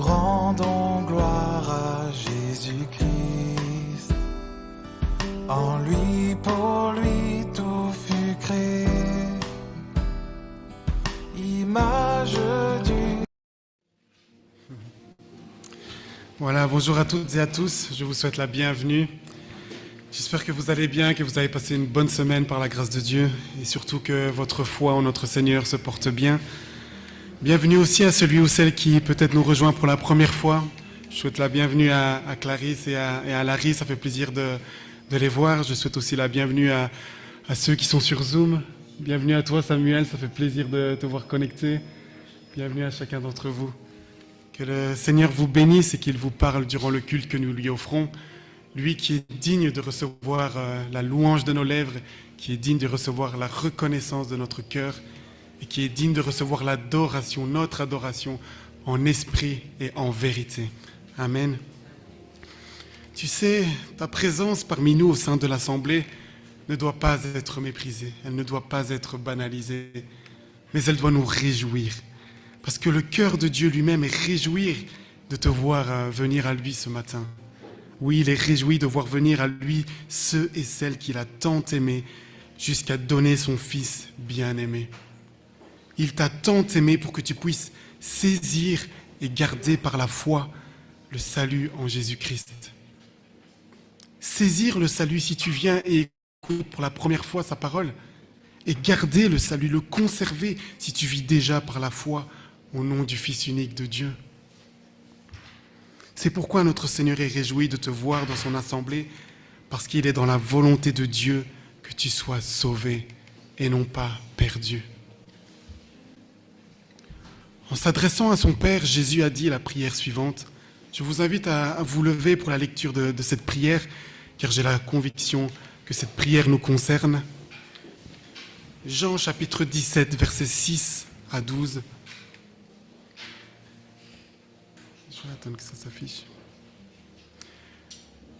rendons gloire à Jésus-Christ. En lui, pour lui, tout fut créé. Image du... Voilà, bonjour à toutes et à tous, je vous souhaite la bienvenue. J'espère que vous allez bien, que vous avez passé une bonne semaine par la grâce de Dieu et surtout que votre foi en notre Seigneur se porte bien. Bienvenue aussi à celui ou celle qui peut-être nous rejoint pour la première fois. Je souhaite la bienvenue à Clarisse et à Larry, ça fait plaisir de les voir. Je souhaite aussi la bienvenue à ceux qui sont sur Zoom. Bienvenue à toi Samuel, ça fait plaisir de te voir connecté. Bienvenue à chacun d'entre vous. Que le Seigneur vous bénisse et qu'il vous parle durant le culte que nous lui offrons. Lui qui est digne de recevoir la louange de nos lèvres, qui est digne de recevoir la reconnaissance de notre cœur et qui est digne de recevoir l'adoration, notre adoration en esprit et en vérité. Amen. Tu sais, ta présence parmi nous au sein de l'Assemblée ne doit pas être méprisée, elle ne doit pas être banalisée, mais elle doit nous réjouir. Parce que le cœur de Dieu lui-même est réjoui de te voir venir à lui ce matin. Oui, il est réjoui de voir venir à lui ceux et celles qu'il a tant aimés jusqu'à donner son Fils bien-aimé. Il t'a tant aimé pour que tu puisses saisir et garder par la foi le salut en Jésus-Christ. Saisir le salut si tu viens et écoutes pour la première fois sa parole, et garder le salut, le conserver si tu vis déjà par la foi au nom du Fils unique de Dieu. C'est pourquoi notre Seigneur est réjoui de te voir dans son assemblée, parce qu'il est dans la volonté de Dieu que tu sois sauvé et non pas perdu. En s'adressant à son Père, Jésus a dit la prière suivante. Je vous invite à vous lever pour la lecture de cette prière, car j'ai la conviction que cette prière nous concerne. Jean chapitre 17, versets 6 à 12. Je vais attendre que ça s'affiche.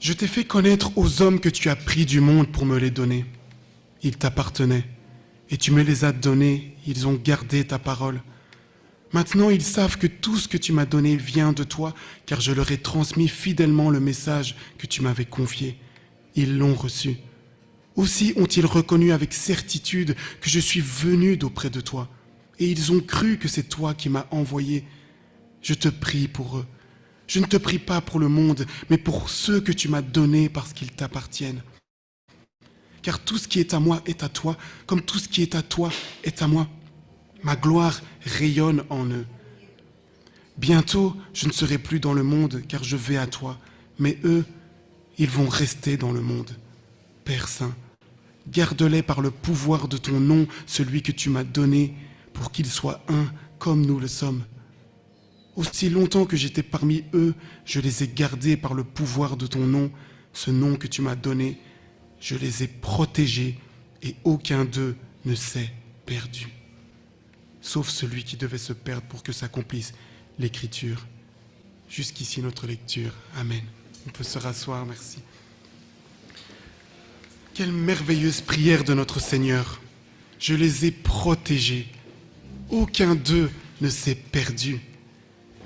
Je t'ai fait connaître aux hommes que tu as pris du monde pour me les donner. Ils t'appartenaient, et tu me les as donnés, ils ont gardé ta parole. Maintenant, ils savent que tout ce que tu m'as donné vient de toi, car je leur ai transmis fidèlement le message que tu m'avais confié. Ils l'ont reçu. Aussi ont-ils reconnu avec certitude que je suis venu d'auprès de toi, et ils ont cru que c'est toi qui m'as envoyé. Je te prie pour eux. Je ne te prie pas pour le monde, mais pour ceux que tu m'as donnés parce qu'ils t'appartiennent. Car tout ce qui est à moi est à toi, comme tout ce qui est à toi est à moi. Ma gloire rayonne en eux. Bientôt, je ne serai plus dans le monde, car je vais à toi. Mais eux, ils vont rester dans le monde. Père Saint, garde-les par le pouvoir de ton nom, celui que tu m'as donné, pour qu'ils soient un comme nous le sommes. Aussi longtemps que j'étais parmi eux, je les ai gardés par le pouvoir de ton nom, ce nom que tu m'as donné. Je les ai protégés et aucun d'eux ne s'est perdu. Sauf celui qui devait se perdre pour que s'accomplisse l'Écriture. Jusqu'ici notre lecture. Amen. On peut se rasseoir, merci. Quelle merveilleuse prière de notre Seigneur. Je les ai protégés. Aucun d'eux ne s'est perdu.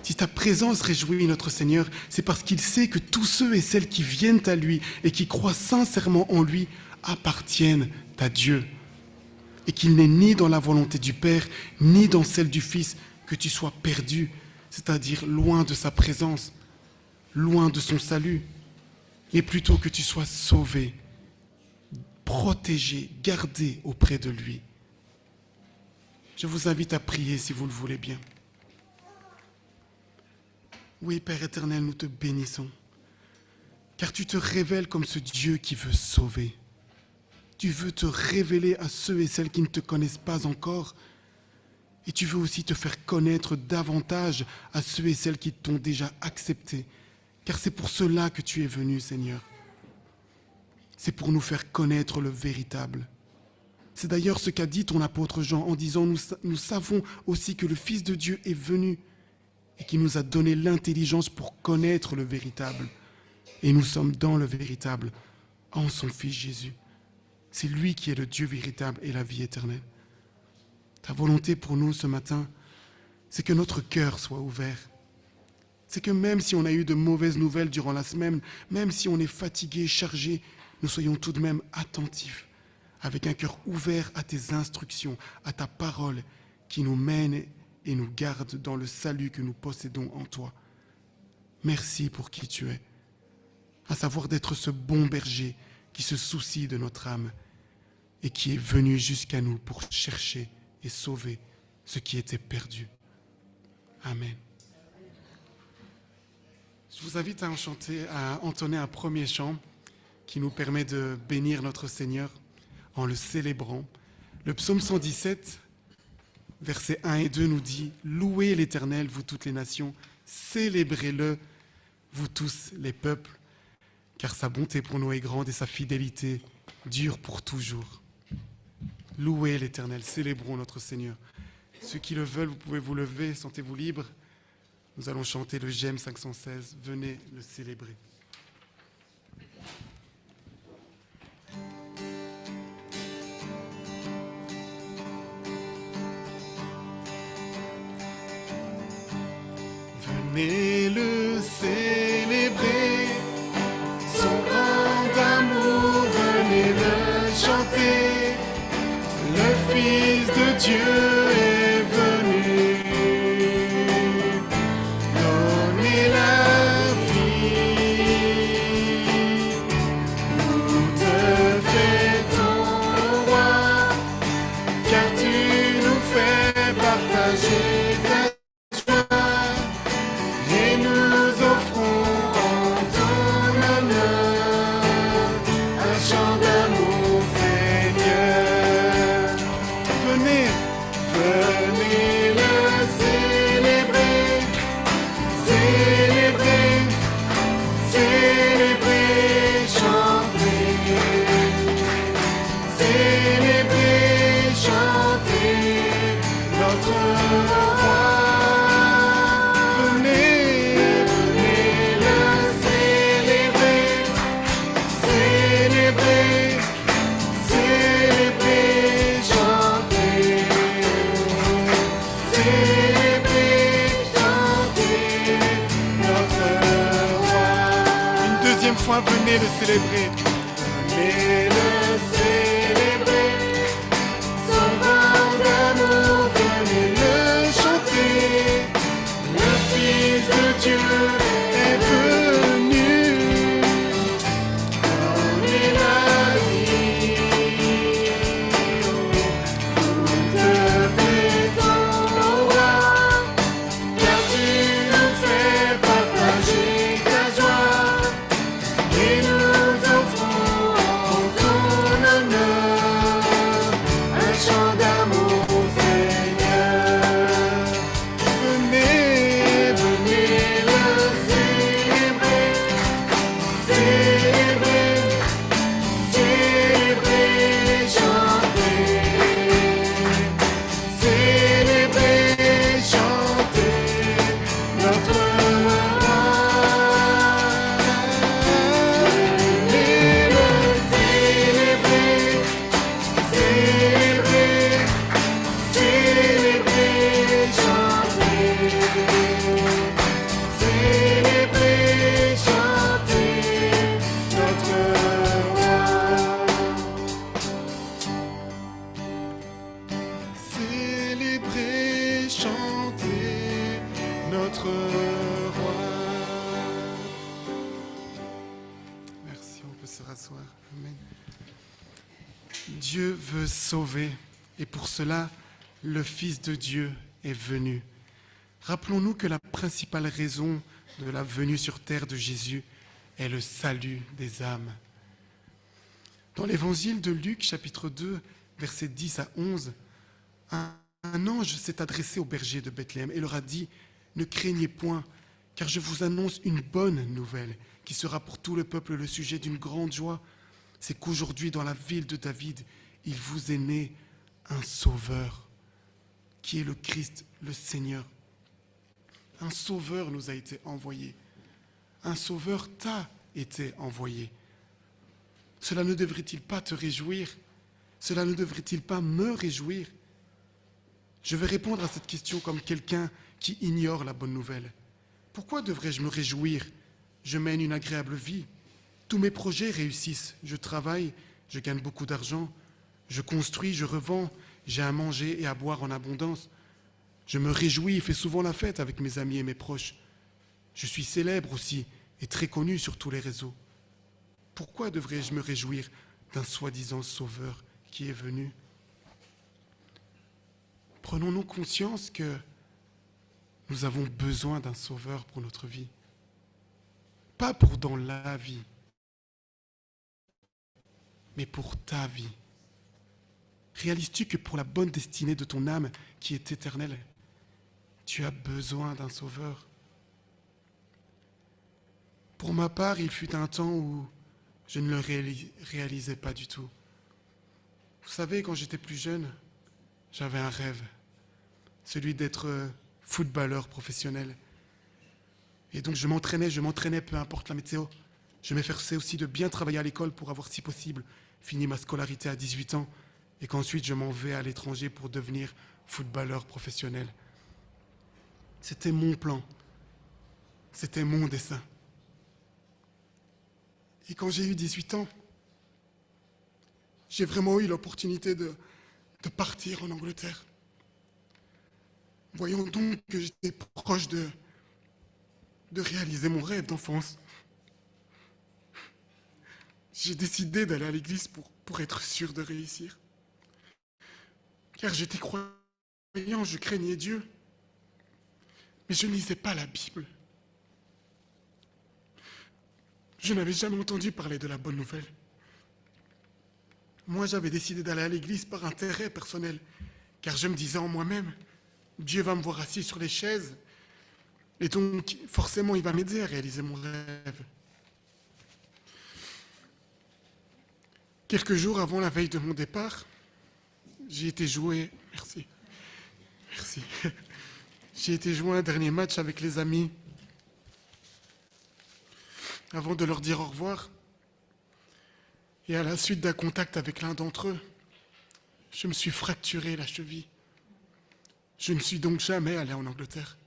Si ta présence réjouit notre Seigneur, c'est parce qu'il sait que tous ceux et celles qui viennent à lui et qui croient sincèrement en lui appartiennent à Dieu. Et qu'il n'est ni dans la volonté du Père, ni dans celle du Fils que tu sois perdu, c'est-à-dire loin de sa présence, loin de son salut, mais plutôt que tu sois sauvé, protégé, gardé auprès de lui. Je vous invite à prier si vous le voulez bien. Oui, Père éternel, nous te bénissons, car tu te révèles comme ce Dieu qui veut sauver. Tu veux te révéler à ceux et celles qui ne te connaissent pas encore, et tu veux aussi te faire connaître davantage à ceux et celles qui t'ont déjà accepté, car c'est pour cela que tu es venu, Seigneur. C'est pour nous faire connaître le véritable. C'est d'ailleurs ce qu'a dit ton apôtre Jean en disant « Nous savons aussi que le Fils de Dieu est venu et qui nous a donné l'intelligence pour connaître le véritable. Et nous sommes dans le véritable, en son Fils Jésus. C'est lui qui est le Dieu véritable et la vie éternelle. Ta volonté pour nous ce matin, c'est que notre cœur soit ouvert, c'est que même si on a eu de mauvaises nouvelles durant la semaine, même si on est fatigué, chargé, nous soyons tout de même attentifs, avec un cœur ouvert à tes instructions, à ta parole qui nous mène et nous garde dans le salut que nous possédons en toi. Merci pour qui tu es, à savoir d'être ce bon berger qui se soucie de notre âme et qui est venu jusqu'à nous pour chercher et sauver ce qui était perdu. Amen. Je vous invite à entonner un premier chant qui nous permet de bénir notre Seigneur en le célébrant. Le psaume 117, versets 1 et 2 nous dit « Louez l'Éternel, vous toutes les nations, célébrez-le, vous tous les peuples, car sa bonté pour nous est grande et sa fidélité dure pour toujours. » Louez l'Éternel, célébrons notre Seigneur. Ceux qui le veulent, vous pouvez vous lever, sentez-vous libres. Nous allons chanter le J'aime 516, venez le célébrer. Venez le célébrer, son grand amour, venez le chanter. Le Fils de Dieu est venu donner la vie. Nous te fêtons, roi, car tu nous fais partager ta joie. Et nous offrons en ton honneur un chant d'amour, Seigneur. Venez, venez le célébrer, célébrer, célébrer, chanter, célébrer, chanter notre roi. Venez le célébrer, venez le célébrer, son grand amour, venez le chanter. Le Fils de Dieu est venu donner la vie. Nous te fêtons, roi, car tu nous fais partager ta joie. Et nous offrons en ton honneur un chant d'amour, Seigneur. Venez, venez le célébrer, célébrer, célébrer, chanter, célébrer, chanter notre roi. Célébrer, chanter notre roi. Merci, on peut se rasseoir. Amen. Dieu veut sauver et pour cela, le Fils de Dieu est venu. Rappelons-nous que la principale raison de la venue sur terre de Jésus est le salut des âmes. Dans l'évangile de Luc, chapitre 2, versets 10 à 11, un ange s'est adressé aux bergers de Bethléem et leur a dit « Ne craignez point, car je vous annonce une bonne nouvelle qui sera pour tout le peuple le sujet d'une grande joie. C'est qu'aujourd'hui, dans la ville de David, il vous est né un sauveur, qui est le Christ, le Seigneur. Un sauveur nous a été envoyé. Un sauveur t'a été envoyé. Cela ne devrait-il pas te réjouir? Cela ne devrait-il pas me réjouir? Je vais répondre à cette question comme quelqu'un qui ignore la bonne nouvelle. Pourquoi devrais-je me réjouir? Je mène une agréable vie. Tous mes projets réussissent. Je travaille, je gagne beaucoup d'argent. Je construis, je revends. J'ai à manger et à boire en abondance. Je me réjouis et fais souvent la fête avec mes amis et mes proches. Je suis célèbre aussi et très connu sur tous les réseaux. Pourquoi devrais-je me réjouir d'un soi-disant sauveur qui est venu? Prenons-nous conscience que nous avons besoin d'un sauveur pour notre vie. Pas pour dans la vie, mais pour ta vie. Réalises-tu que pour la bonne destinée de ton âme qui est éternelle, tu as besoin d'un sauveur? Pour ma part, il fut un temps où je ne le réalisais pas du tout. Vous savez, quand j'étais plus jeune, j'avais un rêve, celui d'être footballeur professionnel. Et donc je m'entraînais, peu importe la météo. Je m'efforçais aussi de bien travailler à l'école pour avoir, si possible, fini ma scolarité à 18 ans et qu'ensuite je m'en vais à l'étranger pour devenir footballeur professionnel. C'était mon plan. C'était mon dessein. Et quand j'ai eu 18 ans, j'ai vraiment eu l'opportunité de partir en Angleterre. Voyons donc que j'étais proche de réaliser mon rêve d'enfance. J'ai décidé d'aller à l'église pour être sûr de réussir. Car j'étais croyant, je craignais Dieu. Mais je ne lisais pas la Bible. Je n'avais jamais entendu parler de la bonne nouvelle. Moi, j'avais décidé d'aller à l'église par intérêt personnel, car je me disais en moi-même, Dieu va me voir assis sur les chaises, et donc forcément il va m'aider à réaliser mon rêve. Quelques jours avant la veille de mon départ, j'ai été jouer... Merci. J'ai été jouer un dernier match avec les amis. Avant de leur dire au revoir, et à la suite d'un contact avec l'un d'entre eux, je me suis fracturé la cheville. Je ne suis donc jamais allé en Angleterre.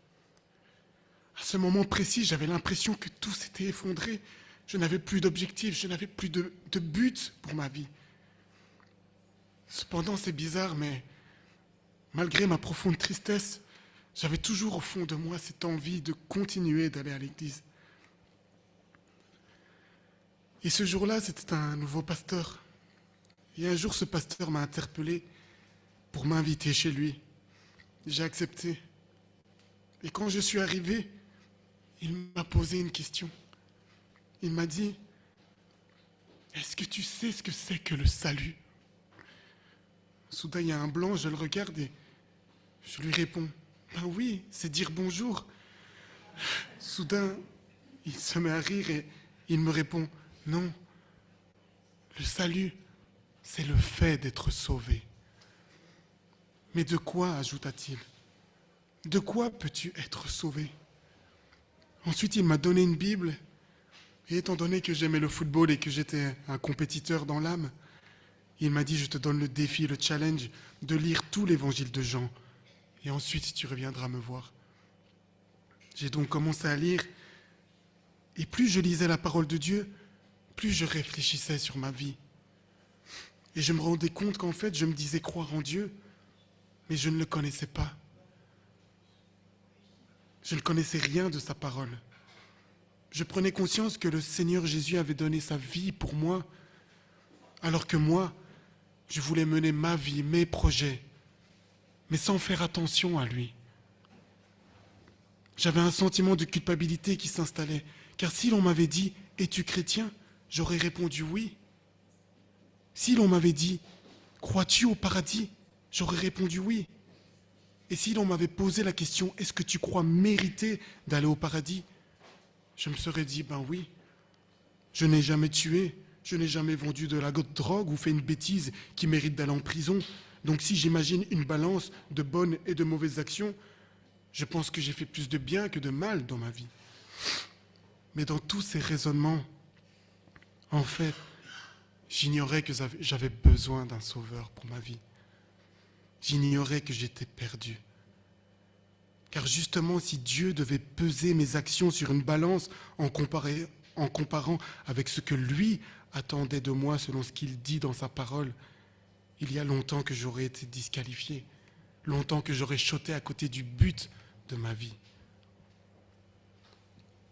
À ce moment précis, j'avais l'impression que tout s'était effondré. Je n'avais plus d'objectif, je n'avais plus de but pour ma vie. Cependant, c'est bizarre, mais malgré ma profonde tristesse, j'avais toujours au fond de moi cette envie de continuer d'aller à l'église. Et ce jour-là, c'était un nouveau pasteur. Et un jour, ce pasteur m'a interpellé pour m'inviter chez lui. J'ai accepté. Et quand je suis arrivé, il m'a posé une question. Il m'a dit, est-ce que tu sais ce que c'est que le salut? Soudain, il y a un blanc, je le regarde et je lui réponds, ben oui, c'est dire bonjour. Soudain, il se met à rire et il me répond, non, le salut, c'est le fait d'être sauvé. Mais de quoi, ajouta-t-il? De quoi peux-tu être sauvé? Ensuite, il m'a donné une Bible, et étant donné que j'aimais le football et que j'étais un compétiteur dans l'âme, il m'a dit, je te donne le défi, le challenge de lire tout l'évangile de Jean, et ensuite tu reviendras me voir. J'ai donc commencé à lire, et plus je lisais la parole de Dieu, plus je réfléchissais sur ma vie. Et je me rendais compte qu'en fait, je me disais croire en Dieu, mais je ne le connaissais pas. Je ne connaissais rien de sa parole. Je prenais conscience que le Seigneur Jésus avait donné sa vie pour moi, alors que moi, je voulais mener ma vie, mes projets, mais sans faire attention à lui. J'avais un sentiment de culpabilité qui s'installait, car si l'on m'avait dit « Es-tu chrétien ?» j'aurais répondu oui. Si l'on m'avait dit « Crois-tu au paradis ?» j'aurais répondu oui. Et si l'on m'avait posé la question « Est-ce que tu crois mériter d'aller au paradis ?» je me serais dit « Ben oui. Je n'ai jamais tué, je n'ai jamais vendu de la drogue ou fait une bêtise qui mérite d'aller en prison. Donc si j'imagine une balance de bonnes et de mauvaises actions, je pense que j'ai fait plus de bien que de mal dans ma vie. » Mais dans tous ces raisonnements, en fait, j'ignorais que j'avais besoin d'un sauveur pour ma vie. J'ignorais que j'étais perdu. Car justement, si Dieu devait peser mes actions sur une balance en comparant avec ce que lui attendait de moi selon ce qu'il dit dans sa parole, il y a longtemps que j'aurais été disqualifié, longtemps que j'aurais sauté à côté du but de ma vie.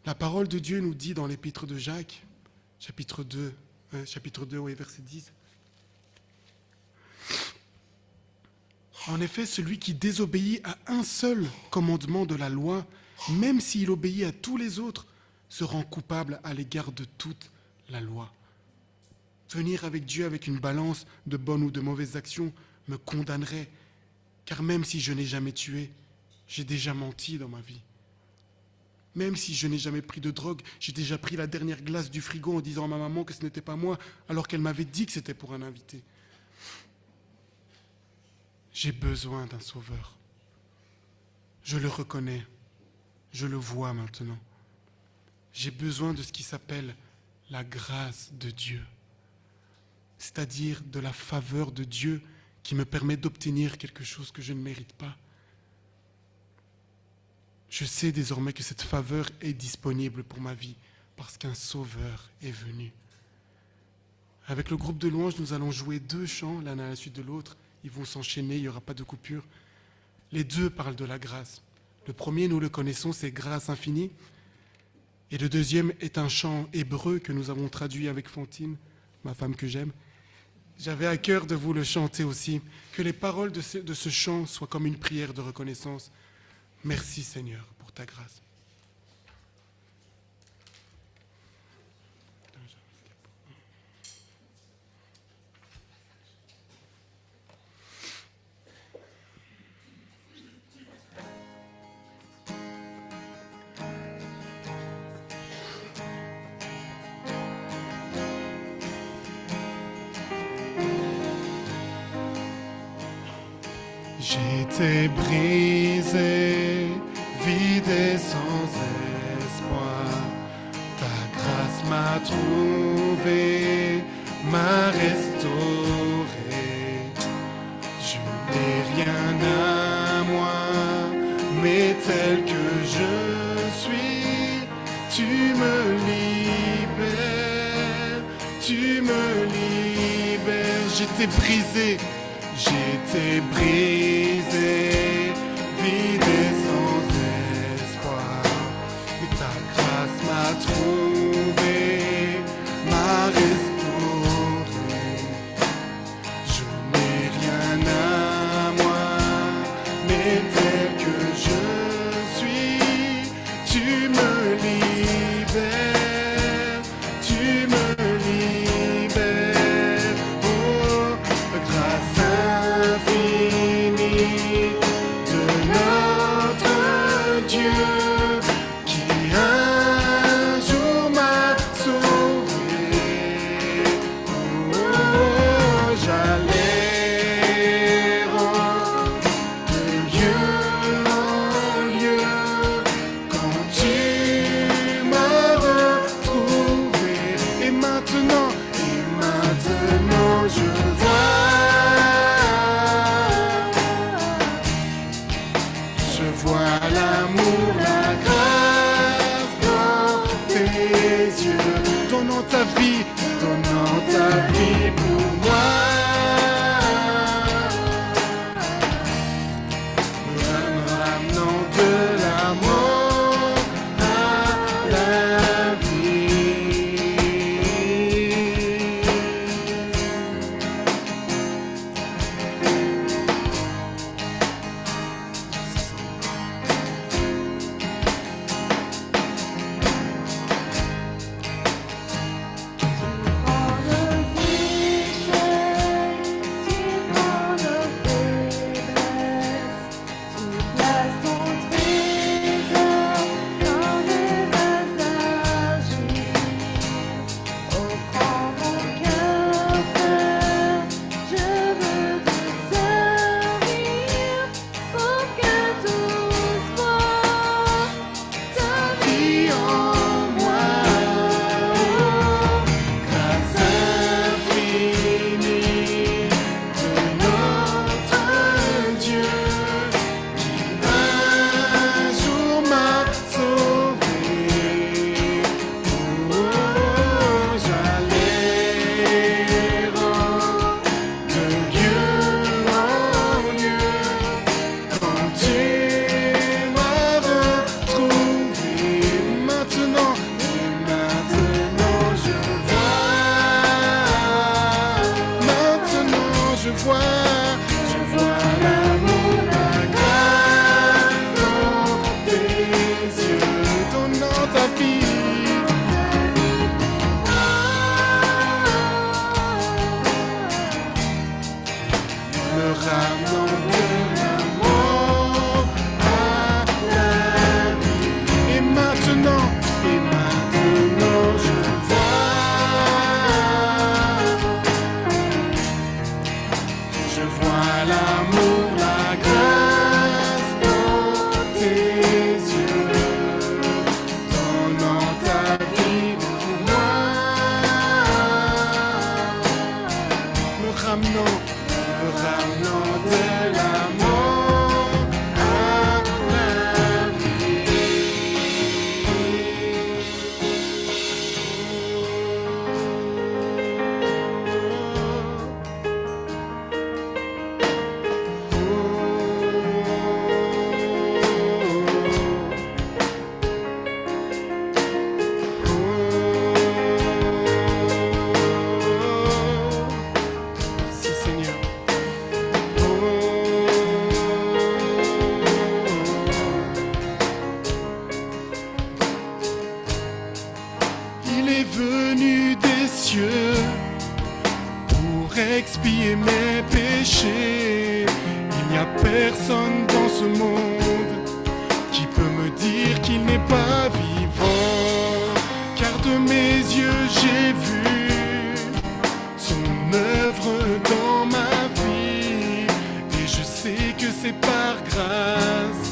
La parole de Dieu nous dit dans l'épître de Jacques, chapitre 2, oui, verset 10. En effet, celui qui désobéit à un seul commandement de la loi, même s'il obéit à tous les autres, se rend coupable à l'égard de toute la loi. Venir avec Dieu avec une balance de bonnes ou de mauvaises actions me condamnerait, car même si je n'ai jamais tué, j'ai déjà menti dans ma vie. Même si je n'ai jamais pris de drogue, j'ai déjà pris la dernière glace du frigo en disant à ma maman que ce n'était pas moi, alors qu'elle m'avait dit que c'était pour un invité. J'ai besoin d'un sauveur. Je le reconnais. Je le vois maintenant. J'ai besoin de ce qui s'appelle la grâce de Dieu, c'est-à-dire de la faveur de Dieu qui me permet d'obtenir quelque chose que je ne mérite pas. Je sais désormais que cette faveur est disponible pour ma vie parce qu'un sauveur est venu. Avec le groupe de louanges, nous allons jouer 2 chants, l'un à la suite de l'autre. Ils vont s'enchaîner, il n'y aura pas de coupure. Les 2 parlent de la grâce. Le premier, nous le connaissons, c'est Grâce infinie. Et le deuxième est un chant hébreu que nous avons traduit avec Fantine, ma femme que j'aime. J'avais à cœur de vous le chanter aussi. Que les paroles de ce chant soient comme une prière de reconnaissance. Merci Seigneur pour ta grâce. J'étais brisé, vide et sans espoir. Ta grâce m'a trouvé, m'a restauré. Je n'ai rien à moi, mais tel que je suis, tu me libères, tu me libères. J'étais brisé. J'étais brisé, vide et sans espoir, mais ta grâce m'a trouvé, m'a restauré. Je n'ai rien à moi, mais tel que je suis, tu me libères, tu me libères. Oh, grâce infinie, est venu des cieux pour expier mes péchés. Il n'y a personne dans ce monde qui peut me dire qu'il n'est pas vivant, car de mes yeux j'ai vu son œuvre dans ma vie, et je sais que c'est par grâce,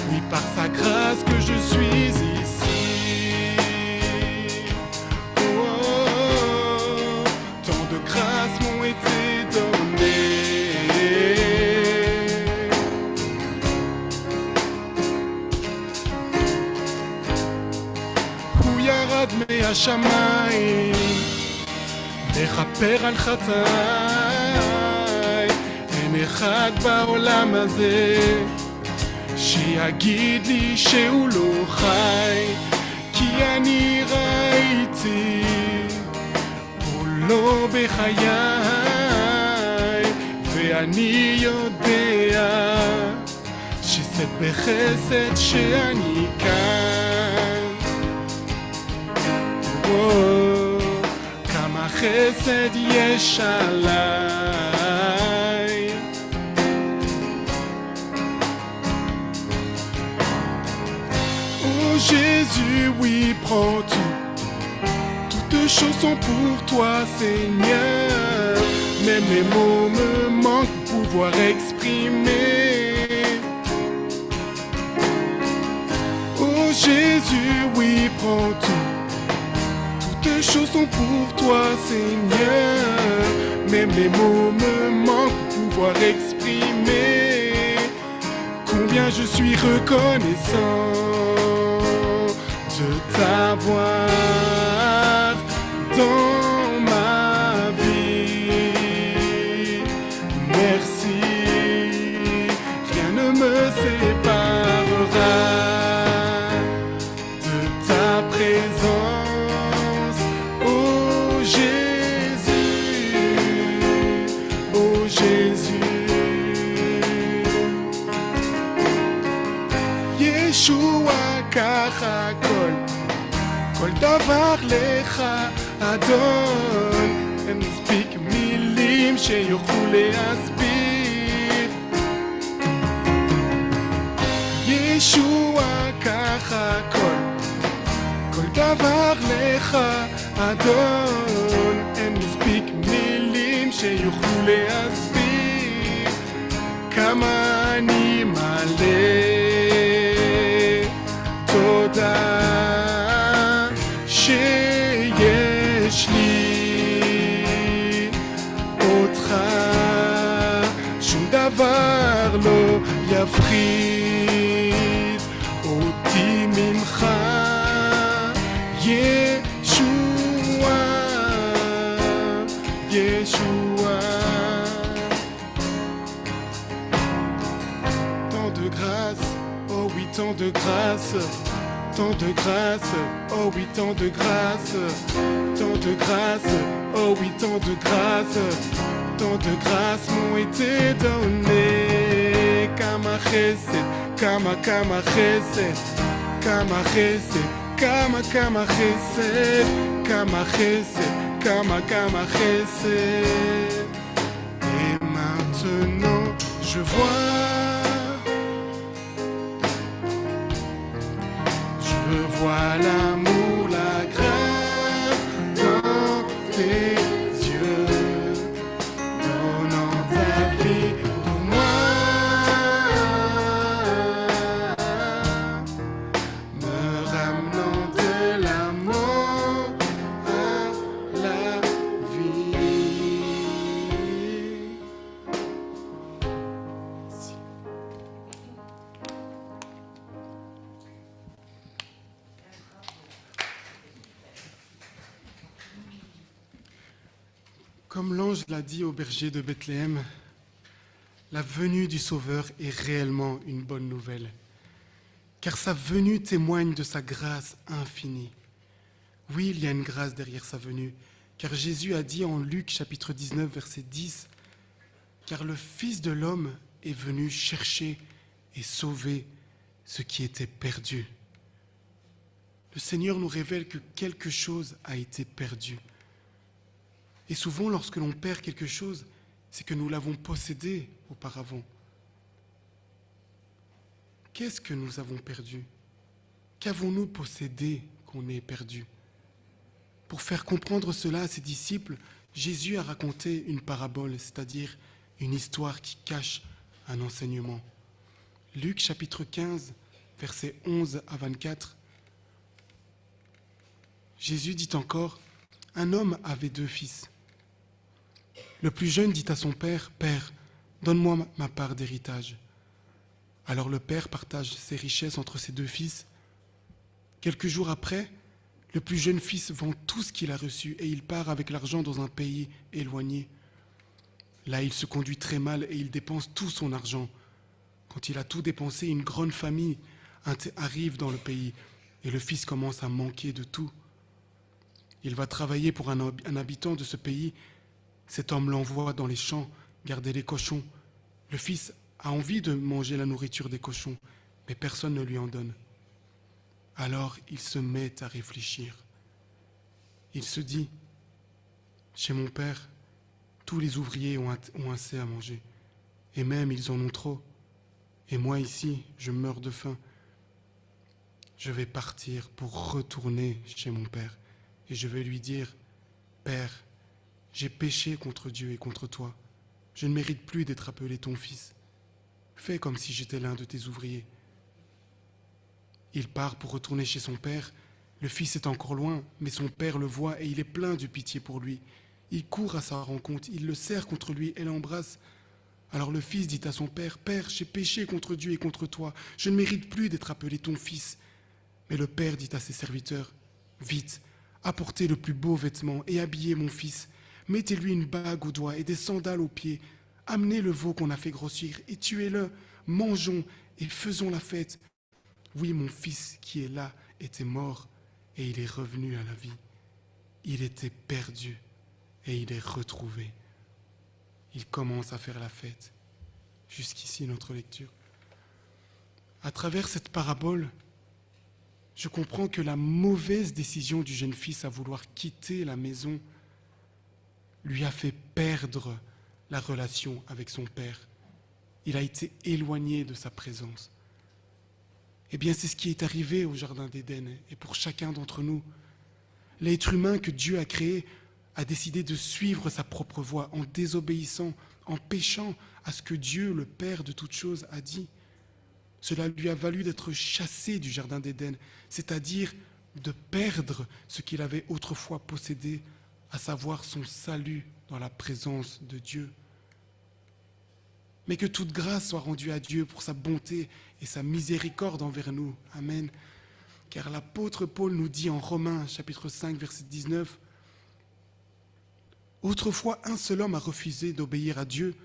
oui par sa grâce que je suis ici. Oh, tant de grâces m'ont été données. Hu yarad מהשמיים לכפר על חטאיי, אין אחד בעולם הזה שיגיד לי שהוא לא חי, כי אני ראיתי הוא לא בחיי, ואני יודע שסט בחסד שאני כאן. כמה חסד יש עליי. Oh Jésus, oui, prends tout. Toutes choses sont pour toi, Seigneur. Même les mots me manquent pour pouvoir exprimer. Oh Jésus, oui, prends tout. Toutes choses sont pour toi, Seigneur. Même les mots me manquent pour pouvoir exprimer combien je suis reconnaissant de t'avoir dans ma vie. Merci, rien ne me séparera de ta présence. Oh Jésus, oh Jésus. ישוע ככה כל דבר לך אדון, אין מספיק מילים שיוכלו להסביר. ישוע ככה כל דבר לך אדון, אין מספיק מילים שיוכלו להסביר כמה אני מלא תודה שיש לי אותך, שום דבר לא יפחיד אותי ממך. ישוע, ישוע. Tant de grâce, oh oui, tant de grâce. Tant de grâce, oh oui, tant de grâce. Tant de grâce, oh oui, tant de grâce. Tant de grâce m'ont été données. Kama chesed, kama chesed, kama chesed, kama chesed, kama chesed, kama chesed. Et maintenant je vois, je vois l'amour, la grâce dans tes yeux, donnant ta vie pour moi, me ramenant de la mort à la vie. Comme l'ange l'a dit au berger de Bethléem, la venue du Sauveur est réellement une bonne nouvelle, car sa venue témoigne de sa grâce infinie. Oui, il y a une grâce derrière sa venue, car Jésus a dit en Luc chapitre 19, verset 10, « Car le Fils de l'homme est venu chercher et sauver ce qui était perdu. » le Seigneur nous révèle que quelque chose a été perdu. Et souvent, lorsque l'on perd quelque chose, c'est que nous l'avons possédé auparavant. Qu'est-ce que nous avons perdu? Qu'avons-nous possédé qu'on ait perdu? Pour faire comprendre cela à ses disciples, Jésus a raconté une parabole, c'est-à-dire une histoire qui cache un enseignement. Luc chapitre 15, versets 11 à 24. Jésus dit encore, « Un homme avait 2 fils. Le plus jeune dit à son père, « Père, donne-moi ma part d'héritage. » Alors le père partage ses richesses entre ses 2 fils. Quelques jours après, le plus jeune fils vend tout ce qu'il a reçu et il part avec l'argent dans un pays éloigné. Là, il se conduit très mal et il dépense tout son argent. Quand il a tout dépensé, une grande famine arrive dans le pays et le fils commence à manquer de tout. Il va travailler pour un habitant de ce pays. Cet homme l'envoie dans les champs garder les cochons. Le fils a envie de manger la nourriture des cochons, mais personne ne lui en donne. Alors il se met à réfléchir. Il se dit, « Chez mon père, tous les ouvriers ont assez à manger, et même ils en ont trop. Et moi ici, je meurs de faim. Je vais partir pour retourner chez mon père, et je vais lui dire, « Père, j'ai péché contre Dieu et contre toi. Je ne mérite plus d'être appelé ton fils. Fais comme si j'étais l'un de tes ouvriers. » Il part pour retourner chez son père. Le fils est encore loin, mais son père le voit et il est plein de pitié pour lui. Il court à sa rencontre, il le serre contre lui et l'embrasse. Alors le fils dit à son père, « Père, j'ai péché contre Dieu et contre toi. Je ne mérite plus d'être appelé ton fils. » Mais le père dit à ses serviteurs, « Vite, apportez le plus beau vêtement et habillez mon fils. Mettez-lui une bague au doigt et des sandales aux pieds. Amenez le veau qu'on a fait grossir et tuez-le. Mangeons et faisons la fête. Oui, mon fils qui est là était mort et il est revenu à la vie. Il était perdu et il est retrouvé. » Il commence à faire la fête. Jusqu'ici notre lecture. À travers cette parabole, je comprends que la mauvaise décision du jeune fils à vouloir quitter la maison lui a fait perdre la relation avec son père. Il a été éloigné de sa présence. Eh bien, c'est ce qui est arrivé au Jardin d'Éden et pour chacun d'entre nous. L'être humain que Dieu a créé a décidé de suivre sa propre voie en désobéissant, en péchant à ce que Dieu, le Père de toutes choses, a dit. Cela lui a valu d'être chassé du Jardin d'Éden, c'est-à-dire de perdre ce qu'il avait autrefois possédé, à savoir son salut dans la présence de Dieu. Mais que toute grâce soit rendue à Dieu pour sa bonté et sa miséricorde envers nous. Amen. Car l'apôtre Paul nous dit en Romains, chapitre 5, verset 19, « Autrefois, un seul homme a refusé d'obéir à Dieu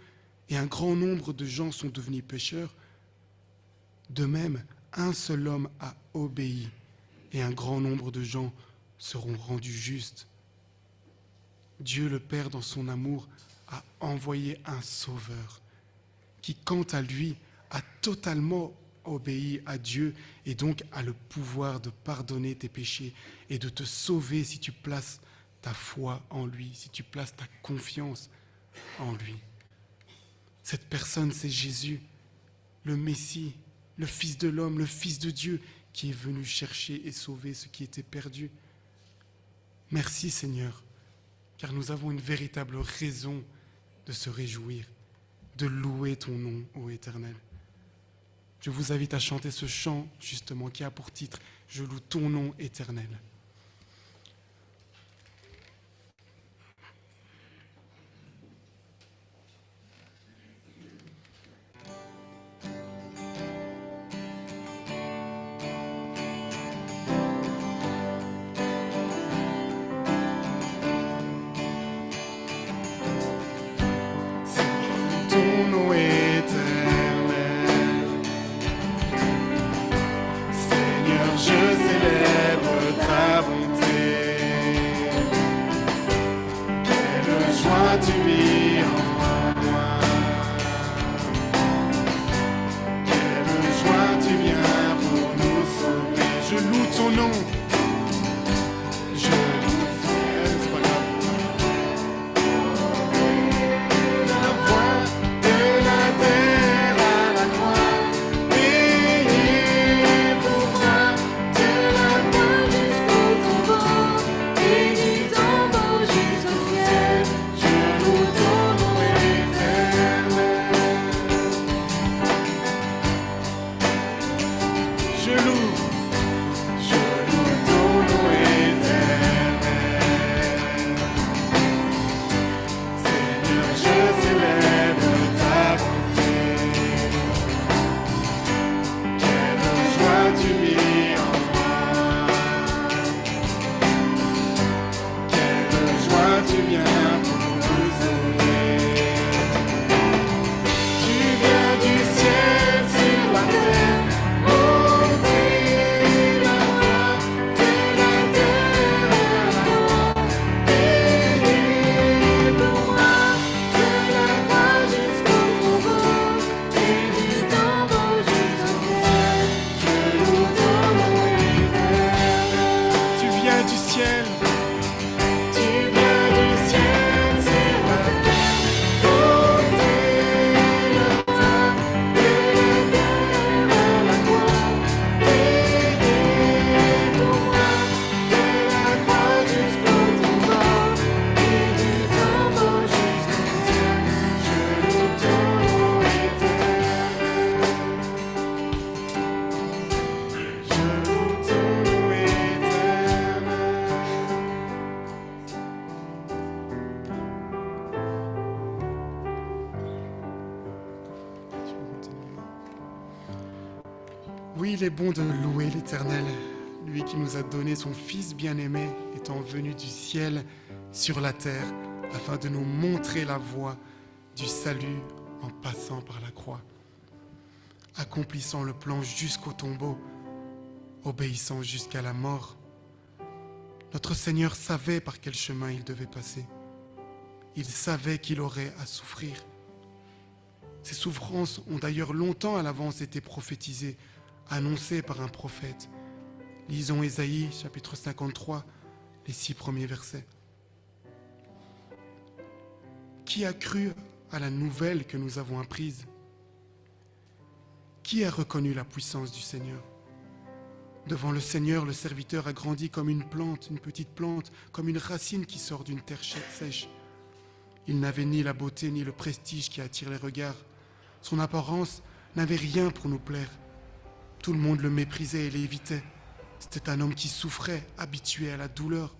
et un grand nombre de gens sont devenus pécheurs. De même, un seul homme a obéi et un grand nombre de gens seront rendus justes. Dieu le Père, dans son amour, a envoyé un sauveur qui, quant à lui, a totalement obéi à Dieu et donc a le pouvoir de pardonner tes péchés et de te sauver si tu places ta foi en lui, si tu places ta confiance en lui. Cette personne, c'est Jésus, le Messie, le Fils de l'homme, le Fils de Dieu, qui est venu chercher et sauver ce qui était perdu. Merci Seigneur, car nous avons une véritable raison de se réjouir, de louer ton nom, ô Éternel. Je vous invite à chanter ce chant, justement, qui a pour titre « Je loue ton nom éternel ». Ton nom éternel, Seigneur, je célèbre ta bonté. Quelle joie tu vis en moi, quelle joie tu viens pour nous sauver. Je loue ton nom. Il est bon de louer l'Éternel, lui qui nous a donné son Fils bien-aimé, étant venu du ciel sur la terre, afin de nous montrer la voie du salut en passant par la croix, accomplissant le plan jusqu'au tombeau, obéissant jusqu'à la mort. Notre Seigneur savait par quel chemin il devait passer. Il savait qu'il aurait à souffrir. Ces souffrances ont d'ailleurs longtemps à l'avance été prophétisées, annoncées par un prophète. Lisons Ésaïe, chapitre 53, les 6 premiers versets. Qui a cru à la nouvelle que nous avons apprise? Qui a reconnu la puissance du Seigneur? Devant le Seigneur, le serviteur a grandi comme une plante, une petite plante, comme une racine qui sort d'une terre sèche. Il n'avait ni la beauté ni le prestige qui attire les regards. Son apparence n'avait rien pour nous plaire. Tout le monde le méprisait et l'évitait. C'était un homme qui souffrait, habitué à la douleur.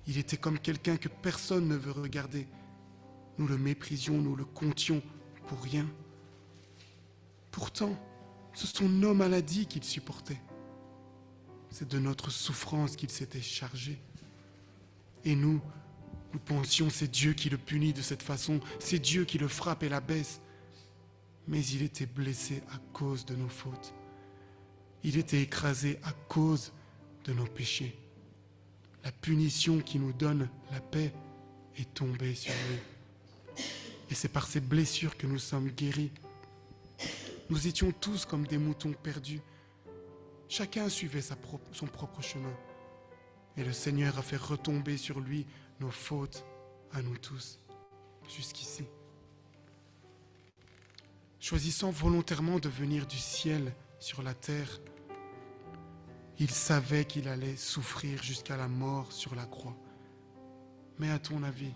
Il était comme quelqu'un que personne ne veut regarder. Nous le méprisions, nous le comptions pour rien. Pourtant, ce sont nos maladies qu'il supportait. C'est de notre souffrance qu'il s'était chargé. Et nous pensions c'est Dieu qui le punit de cette façon, c'est Dieu qui le frappe et l'abaisse. Mais il était blessé à cause de nos fautes. Il était écrasé à cause de nos péchés. La punition qui nous donne la paix est tombée sur lui. Et c'est par ces blessures que nous sommes guéris. Nous étions tous comme des moutons perdus. Chacun suivait son propre chemin. Et le Seigneur a fait retomber sur lui nos fautes à nous tous, jusqu'ici. Choisissant volontairement de venir du ciel sur la terre, il savait qu'il allait souffrir jusqu'à la mort sur la croix. Mais à ton avis,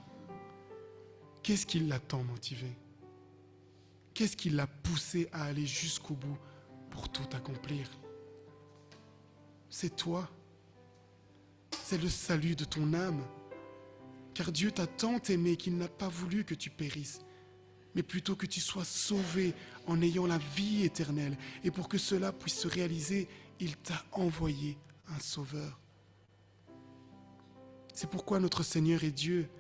qu'est-ce qui l'a tant motivé? Qu'est-ce qui l'a poussé à aller jusqu'au bout pour tout accomplir? C'est toi. C'est le salut de ton âme. Car Dieu t'a tant aimé qu'il n'a pas voulu que tu périsses, mais plutôt que tu sois sauvé en ayant la vie éternelle. Et pour que cela puisse se réaliser, il t'a envoyé un sauveur. C'est pourquoi notre Seigneur et Dieu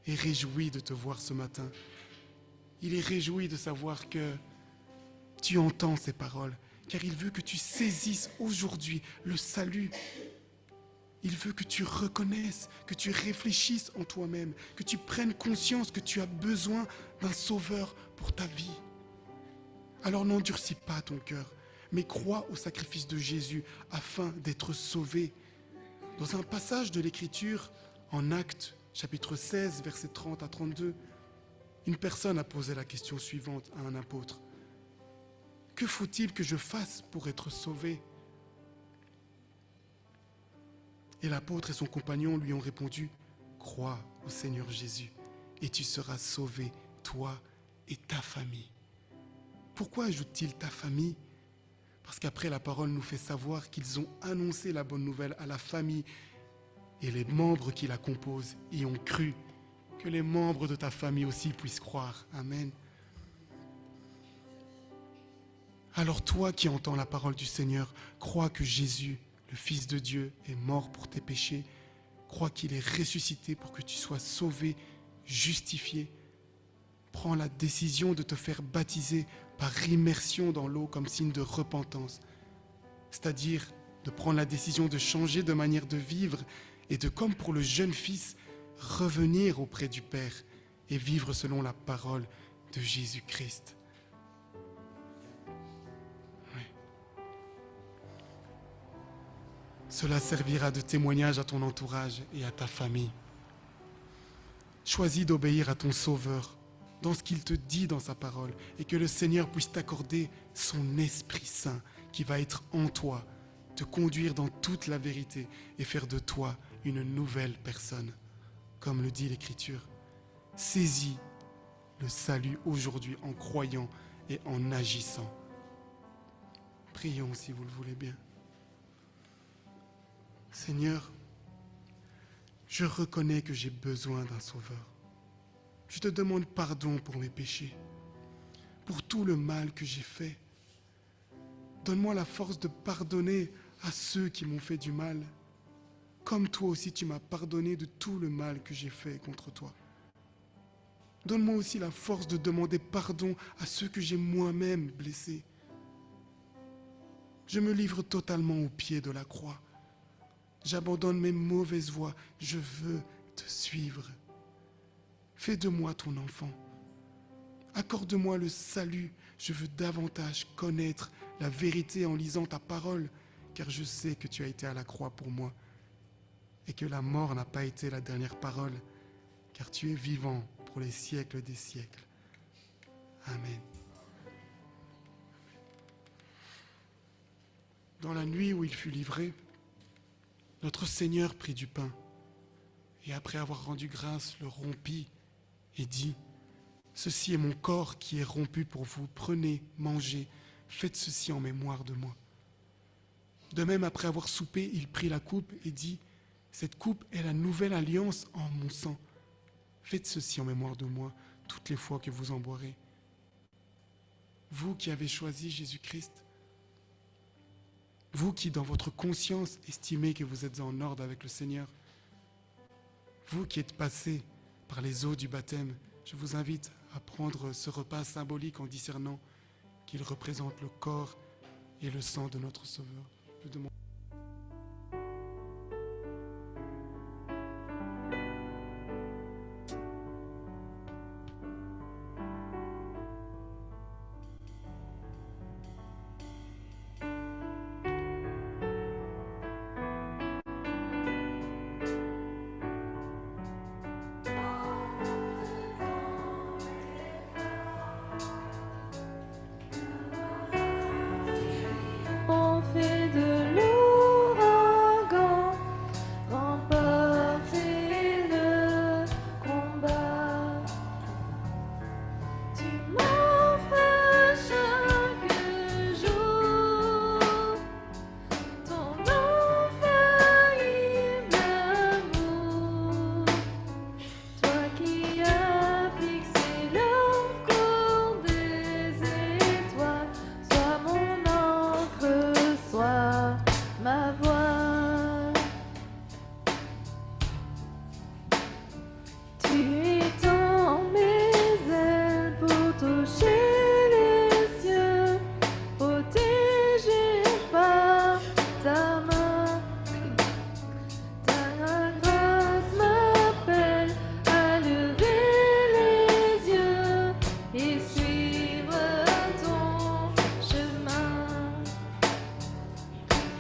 est réjoui de te voir ce matin. Il est réjoui de savoir que tu entends ces paroles, car il veut que tu saisisses aujourd'hui le salut. Il veut que tu reconnaisses, que tu réfléchisses en toi-même, que tu prennes conscience que tu as besoin d'un sauveur pour ta vie. Alors n'endurcis pas ton cœur, mais crois au sacrifice de Jésus afin d'être sauvé. Dans un passage de l'Écriture, en Actes, chapitre 16, versets 30 à 32, une personne a posé la question suivante à un apôtre. « Que faut-il que je fasse pour être sauvé ?» Et l'apôtre et son compagnon lui ont répondu, « Crois au Seigneur Jésus et tu seras sauvé, toi et ta famille. » Pourquoi ajoute-t-il ta famille? Parce qu'après la parole nous fait savoir qu'ils ont annoncé la bonne nouvelle à la famille et les membres qui la composent y ont cru. Que les membres de ta famille aussi puissent croire. Amen. Alors toi qui entends la parole du Seigneur, crois que Jésus, le Fils de Dieu, est mort pour tes péchés. Crois qu'il est ressuscité pour que tu sois sauvé, justifié. Prends la décision de te faire baptiser par immersion dans l'eau comme signe de repentance. C'est-à-dire de prendre la décision de changer de manière de vivre et de, comme pour le jeune fils, revenir auprès du Père et vivre selon la parole de Jésus-Christ. Oui. Cela servira de témoignage à ton entourage et à ta famille. Choisis d'obéir à ton Sauveur dans ce qu'il te dit dans sa parole et que le Seigneur puisse t'accorder son Esprit Saint qui va être en toi, te conduire dans toute la vérité et faire de toi une nouvelle personne. Comme le dit l'Écriture, saisis le salut aujourd'hui en croyant et en agissant. Prions si vous le voulez bien. Seigneur, je reconnais que j'ai besoin d'un sauveur. Je te demande pardon pour mes péchés, pour tout le mal que j'ai fait. Donne-moi la force de pardonner à ceux qui m'ont fait du mal, comme toi aussi tu m'as pardonné de tout le mal que j'ai fait contre toi. Donne-moi aussi la force de demander pardon à ceux que j'ai moi-même blessés. Je me livre totalement au pied de la croix. J'abandonne mes mauvaises voies. Je veux te suivre. Fais de moi ton enfant. Accorde-moi le salut. Je veux davantage connaître la vérité en lisant ta parole, car je sais que tu as été à la croix pour moi et que la mort n'a pas été la dernière parole, car tu es vivant pour les siècles des siècles. Amen. Dans la nuit où il fut livré, notre Seigneur prit du pain et après avoir rendu grâce, le rompit et dit: ceci est mon corps qui est rompu pour vous. Prenez, mangez, faites ceci en mémoire de moi. De même, après avoir soupé, il prit la coupe et dit: cette coupe est la nouvelle alliance en mon sang. Faites ceci en mémoire de moi toutes les fois que vous en boirez. Vous qui avez choisi Jésus-Christ, vous qui dans votre conscience estimez que vous êtes en ordre avec le Seigneur, vous qui êtes passés par les eaux du baptême, je vous invite à prendre ce repas symbolique en discernant qu'il représente le corps et le sang de notre Sauveur. Je demande... On fait de l'ouragan, remporter le combat. Tu m'offres chaque jour ton infaillible amour. Toi qui as fixé le cours des étoiles, sois mon encre, sois ma voix. Tu étends mes ailes pour toucher les cieux, protégé par ta main. Ta grâce m'appelle à lever les yeux et suivre ton chemin.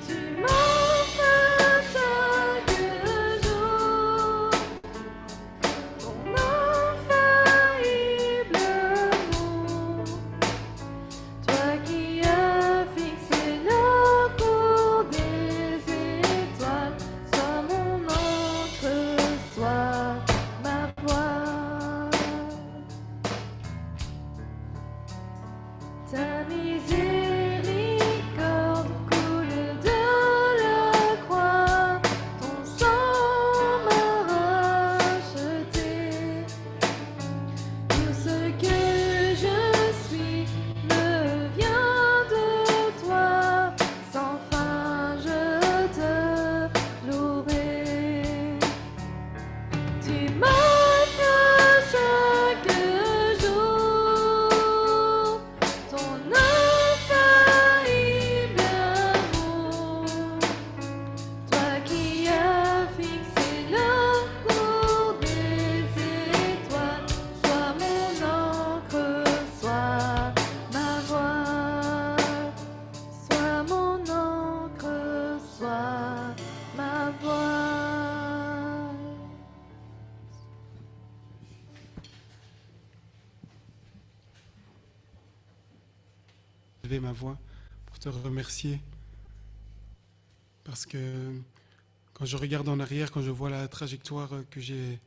Tu m'offres chaque jour ton infaillible amour. Toi qui as fixé le cours des étoiles, sois mon encre, sois ma voix. Ta miséricorde coule de la croix, ton sang m'a racheté. Tout ce que je suis me vient de toi, sans fin je te louerai. Tu m'offres chaque jour ton infaillible amour. Toi qui as fixé le cours des étoiles, sois mon encre, sois ma voix. Sois mon encre, sois ma voix. Lever ma voix pour te remercier parce que quand je regarde en arrière, quand je vois la trajectoire que j'ai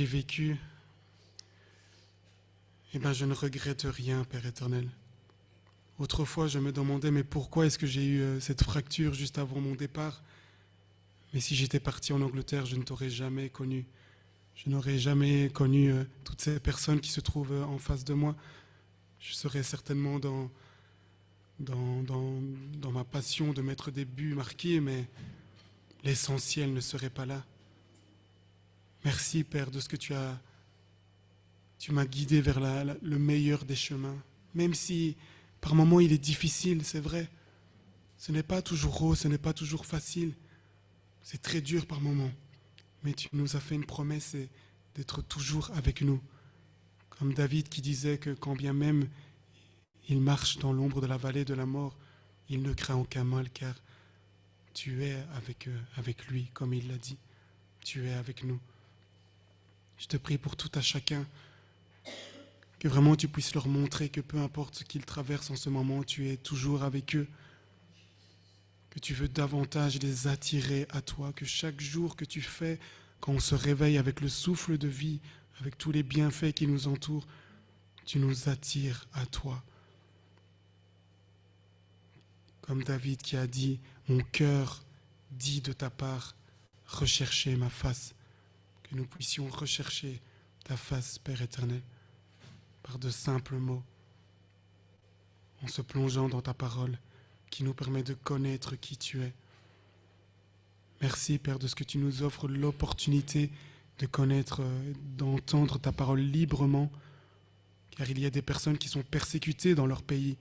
vécue, eh ben je ne regrette rien, Père éternel. Autrefois, je me demandais mais pourquoi est-ce que j'ai eu cette fracture juste avant mon départ? Mais si j'étais parti en Angleterre, je ne t'aurais jamais connu. Je n'aurais jamais connu toutes ces personnes qui se trouvent en face de moi. Je serais certainement dans ma passion de mettre des buts marqués, mais l'essentiel ne serait pas là. Merci, Père, de ce que tu m'as guidé vers le meilleur des chemins. Même si par moments il est difficile, c'est vrai. Ce n'est pas toujours rose, ce n'est pas toujours facile. C'est très dur par moments. Mais tu nous as fait une promesse, c'est d'être toujours avec nous. Comme David qui disait que quand bien même il marche dans l'ombre de la vallée de la mort, il ne craint aucun mal car tu es avec lui, comme il l'a dit. Tu es avec nous. Je te prie pour tout à chacun, que vraiment tu puisses leur montrer que peu importe ce qu'ils traversent en ce moment, tu es toujours avec eux, que tu veux davantage les attirer à toi, que chaque jour que tu fais, quand on se réveille avec le souffle de vie, avec tous les bienfaits qui nous entourent, tu nous attires à toi. Comme David qui a dit, mon cœur dit de ta part, recherchez ma face. Que nous puissions rechercher ta face, Père éternel, par de simples mots, en se plongeant dans ta parole, qui nous permet de connaître qui tu es. Merci, Père, de ce que tu nous offres l'opportunité de connaître, d'entendre ta parole librement, car il y a des personnes qui sont persécutées dans leur pays.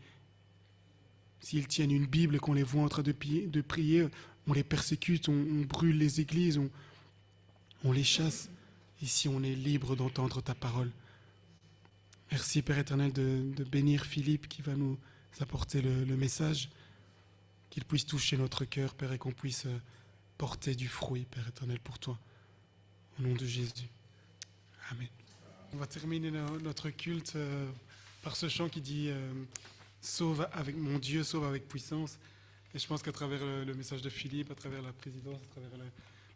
S'ils tiennent une Bible et qu'on les voit en train de prier, on les persécute, on brûle les églises, on les chasse. Ici, on est libre d'entendre ta parole. Merci, Père éternel, de bénir Philippe qui va nous apporter le message, qu'il puisse toucher notre cœur, Père, et qu'on puisse porter du fruit, Père éternel, pour toi. Au nom de Jésus. Amen. On va terminer notre culte par ce chant qui dit sauve avec mon Dieu, sauve avec puissance. Et je pense qu'à travers le message de Philippe, à travers la présidence, à travers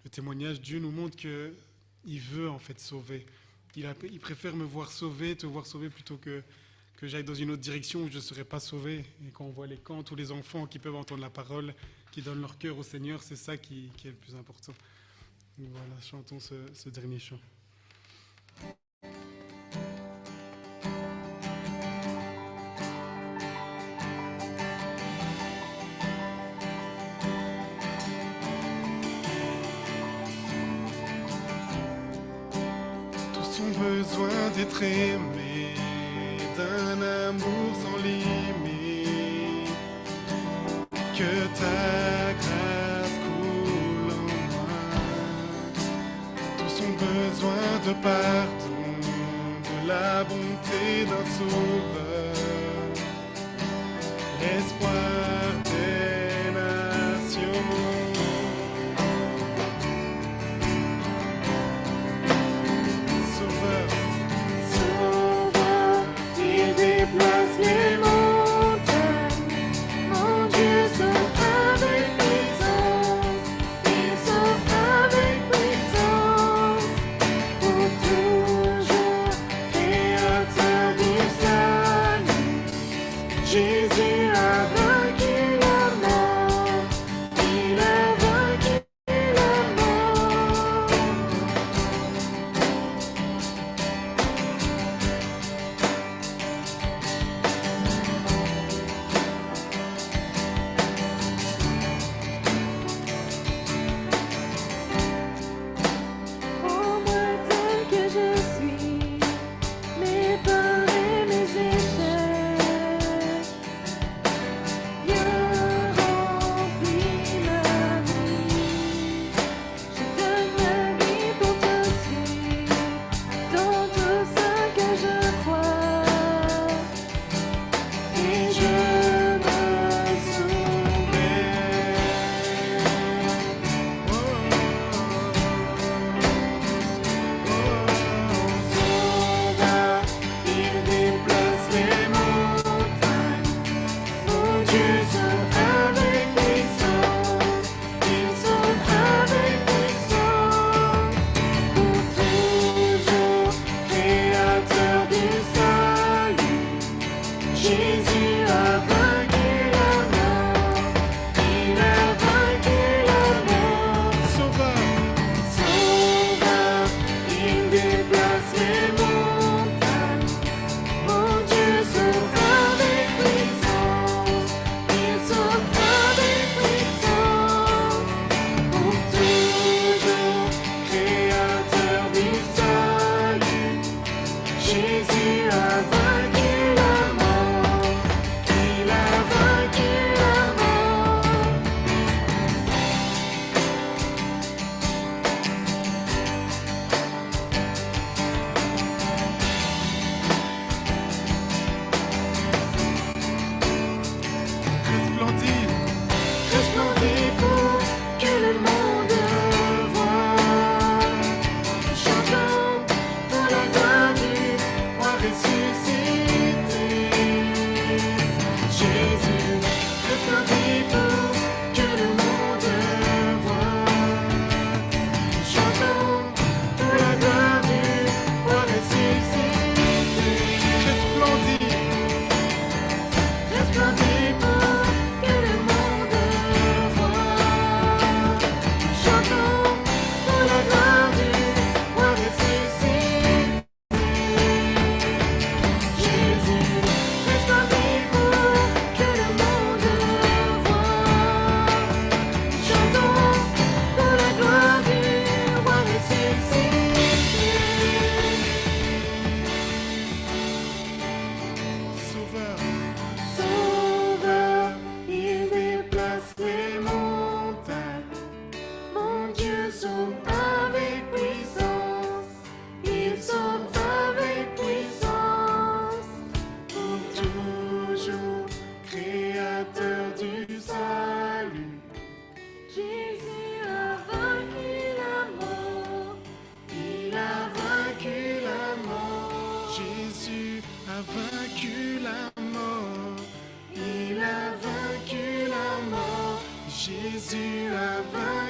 le témoignage, Dieu nous montre qu'il veut en fait sauver. Il préfère me voir sauver, te voir sauver, plutôt que j'aille dans une autre direction où je ne serai pas sauvé. Et quand on voit les camps, tous les enfants qui peuvent entendre la parole, qui donnent leur cœur au Seigneur, c'est ça qui est le plus important. Donc voilà, chantons ce dernier chant. Tous ont besoin d'être aimés, d'un amour sans limite, que ta grâce coule en moi. Tous ont besoin de pardon, de la bonté d'un sauveur, l'espoir des nations. Sauveur, Sauveur, il déplace les montagnes. Mon Dieu sauve avec puissance. Il sauve avec puissance. Pour toujours, créateur du salut. Jésus a vaincu. sauve avec puissance, il sauve avec puissance, pour toujours, créateur du salut. Jésus a vaincu la mort, Il a vaincu la mort. Jésus a vaincu la mort. Il a vaincu la mort. Jésus a vaincu